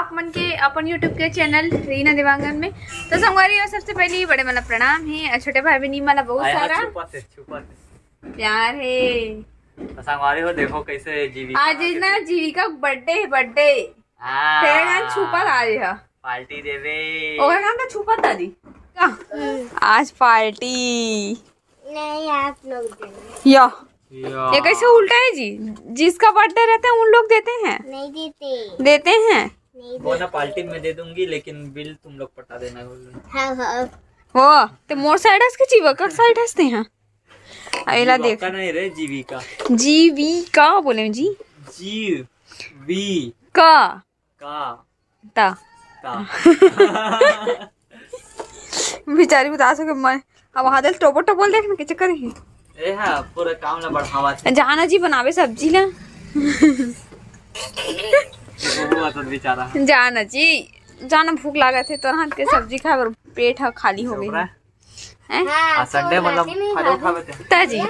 आप मन के अपन यूट्यूब के चैनल रीना देवांगन में। तो संगवारी सबसे पहले बड़े मतलब प्रणाम है, छोटे भाई बहनी मला बहुत सारा प्यार है। संगवारी हो देखो कैसे जीविका आज ना जीविका बर्थडे है, बर्थडे तेरे नाम छुपा आ रही है पार्टी देवे और नाम तो छुपा दादी आज पार्टी नहीं आप लोग देंगे। या ये कैसे उल्टा है जी? जिसका बर्थडे रहता है उन लोग देते हैं? नहीं देते। देते हैं वो ना पार्टी में दे दूंगी लेकिन बिल तुम लोग पटा देना। हाँ हाँ वो तो मोर साइड हंस के जीवा का साइड हंसते हैं। अगला देख नहीं रे जीविका जीविका बोले जी जीवी का ता बेचारी बता सके मैं अब हादल टोपो टोपो देखना के चक्कर है ए हां पूरा काम ना बढ़ावा जाना जी बनावे सब्जी ला वो तो बेचारा जाना जी जाना भूख लगा थे तो हाथ के सब्जी खा और पेट खाली हो गई है। हां संडे मतलब खाना उठावे थे ताजी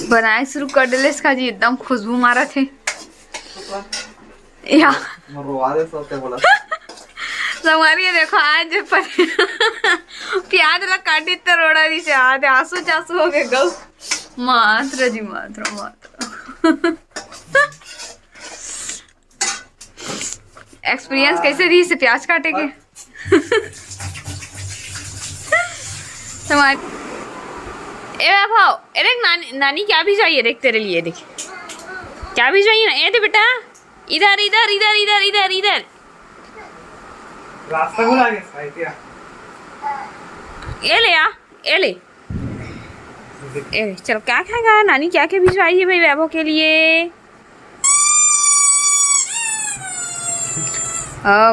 बनाए शुरू कर दिले इसका जी एकदम खुशबू मारा थे या मरवा दे सोते बोला हमारी देखो आज प्याज ला काटी तो रोड़ा रही से आधे आंसू चासू हो गए गौ मात्र जी मात्र एक्सपीरियंस कैसे रही से प्याज काटे के तुम्हारी ए भाव अरे नानी क्या भी चाहिए देख तेरे लिए देख क्या भी चाहिए ना ये दे बेटा इधर इधर इधर इधर इधर इधर रास्ता खुला गया साइकिया ये ले आ ये ले चलो क्या खाएगा नानी क्या क्या भिजवाई है भाई वैभव के लिए।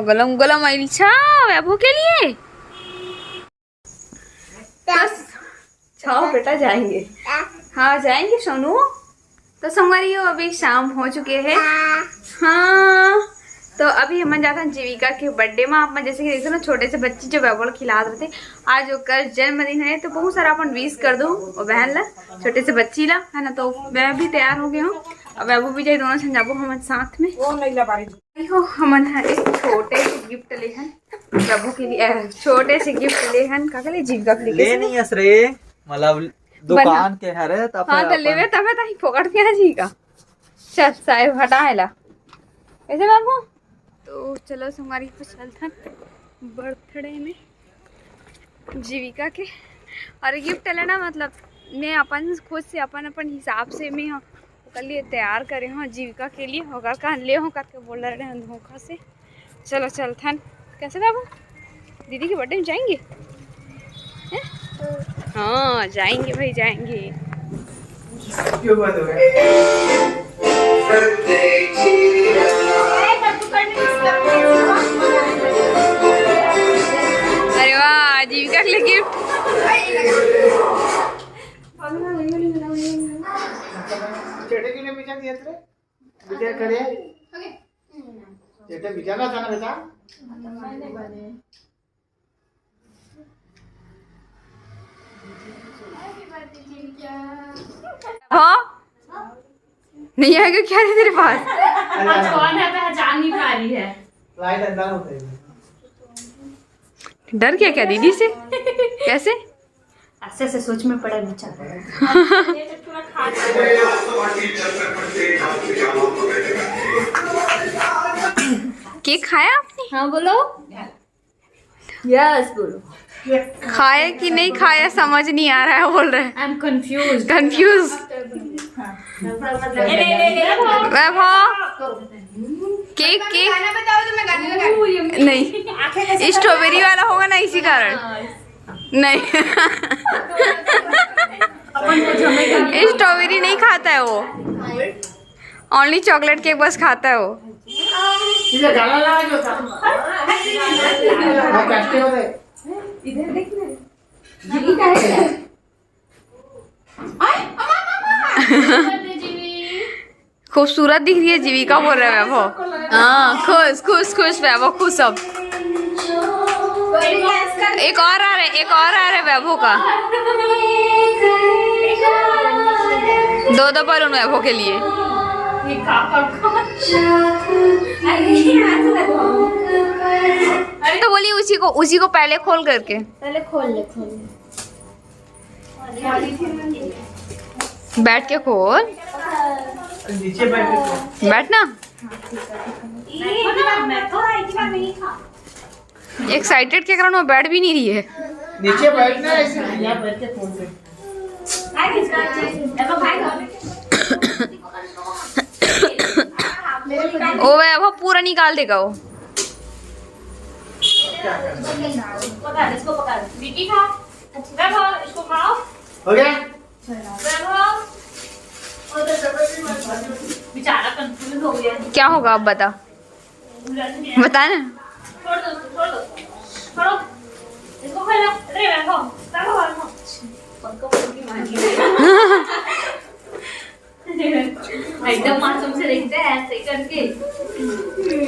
गलम गलम अच्छा वैभव के लिए छाओ बेटा जाएंगे। हाँ जाएंगे सोनू। तो संगवारी हो अभी शाम हो चुके हैं। हाँ तो अभी हम जाते हैं जीविका के बर्थडे में। आप जैसे कि देखते ना छोटे से बच्चे जो वैभव खिला रहे थे आज ओकर जन्मदिन है तो बहुत सारा अपन विश कर दो और बहन ला छोटे से बच्ची ला है ना। तो मैं भी तैयार हो गया हूँ और वैभव भी जाए दोनों से जाबो हमारे साथ में। हो हमन एक छोटे से गिफ्ट ले हन वैभव के लिए छोटे से गिफ्ट ले हन का लिए जीविका के लिए ले नहीं असरे मतलब दुकान के हरे तब हाँ तो लेवे तबे ताही फोकट के है जी का चल साहेब हटा है ला ऐसे बाबू। तो चलो हमारी तो चलता बर्थडे में जीविका के और गिफ्ट लेना मतलब मैं अपन खुद से अपन हिसाब से मैं कल लिए तैयार करे हूँ जीविका के लिए होगा कहाँ ले हो करके बोल रहे हैं धोखा से। चलो चलथन कैसे बाबू दीदी के बर्थडे में जाएंगे है? हाँ जाएंगे भाई जाएंगे। क्यों बात हो गई अरे वाह जीविका के लिए गिफ्ट चेटे के लिए बिचा दिया तेरे बिचा करे चेटे बिचाना था ना बेटा हाँ नहीं आएगा क्या है तेरे पास? कौन है पहचान नहीं पा रही है। लाइट अंदर होता है डर क्या क्या दीदी से कैसे ऐसे ऐसे सोच में पड़ा बेचारा। केक खाया आपने? हाँ बोलो यस बोलो। खाया कि नहीं खाया समझ नहीं आ रहा है बोल रहे हैं। I am confuse confuse Vaibhav cake cake नहीं स्ट्रॉबेरी वाला होगा ना इसी कारण नहीं स्ट्रॉबेरी नहीं खाता है वो ओनली चॉकलेट केक बस खाता है वो। इधर गाना लगा जो था वो कैसे होता है इधर देखना जीविका है खूबसूरत दिख रही है जीविका बोल रहा है वैभव। हाँ खुश खुश खुश वैभव खुश अब एक और आ रहा है वैभव का दो बलून वैभव के लिए ये अरे तो बोली उसी को पहले खोल करके। पहले खोल ले बैठ के खोल। नीचे बैठ बैठना। एक्साइटेड के कारण वो बैठ भी नहीं रही है। नीचे बैठना ऐसे यहाँ बैठ के फोन पे। ओ वह पूरा निकाल देगा वो। इसको पका बेटी खा। वैभव इसको खाओ। हो गया? वैभव बेचारा कंफ्यूज हो गया। क्या होगा अब बता बता ना। छोड़ दो छोड़ो इसको खा लो। अरे वैभव एकदम मासूम से देखते हैं ऐसे करके।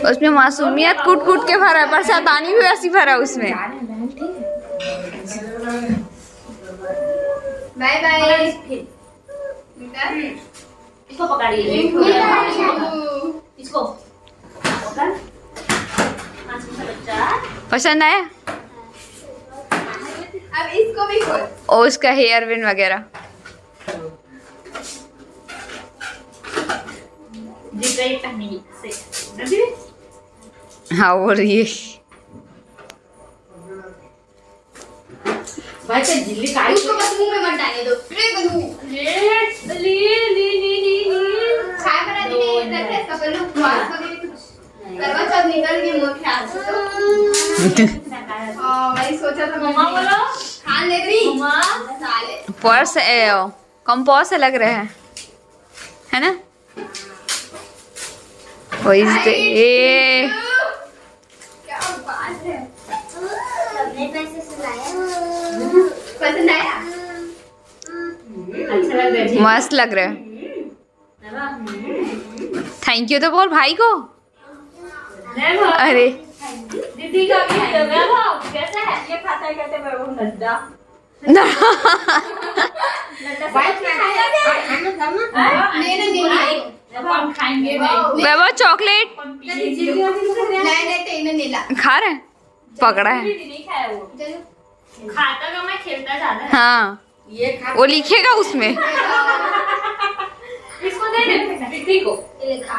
उसमें मासूमियत कूट कूट के भरा है, पर शैतानी भी वैसी भरा है उसमें। Bye bye. इसको पकड़िए। इसको पकड़। मासूम सा बच्चा। पसंद आया? अब इसको भी खोल। और उसका हेयर विन वगैरह। दिख रही पहनी से। हाँ बोल रही है। भाई का जिल्ली काट। उसको बस मुंह में मत डालने दो। रे बनू। खाए बना दिए रखे सब लोग वास वगैरह कुछ करवा चौथ निकल गई मुंह ख्याल से तो। भाई सोचा था मम्मा बोलो। खा ले रही मम्मा साले। पर्स कंपोज से लग रहे हैं है ना। ए क्या बात है। सबने पैसे सुनाया। पसंद आया? अच्छा लग रहा है। मस्त लग रहा है। थैंक यू तो बोल भाई को। अरे दीदी का भी है। वैभव कैसा है? ये खाता है कहते वैभव नड्डा। हम खाएंगे नहीं। वैभव चॉकलेट खा रहे हैं? पकड़ा है। नहीं खाया वो। खाता का मैं खेलता ज्यादा है। हाँ वो लिखेगा उसमें। इसको दे दे दीदी को। ये खा।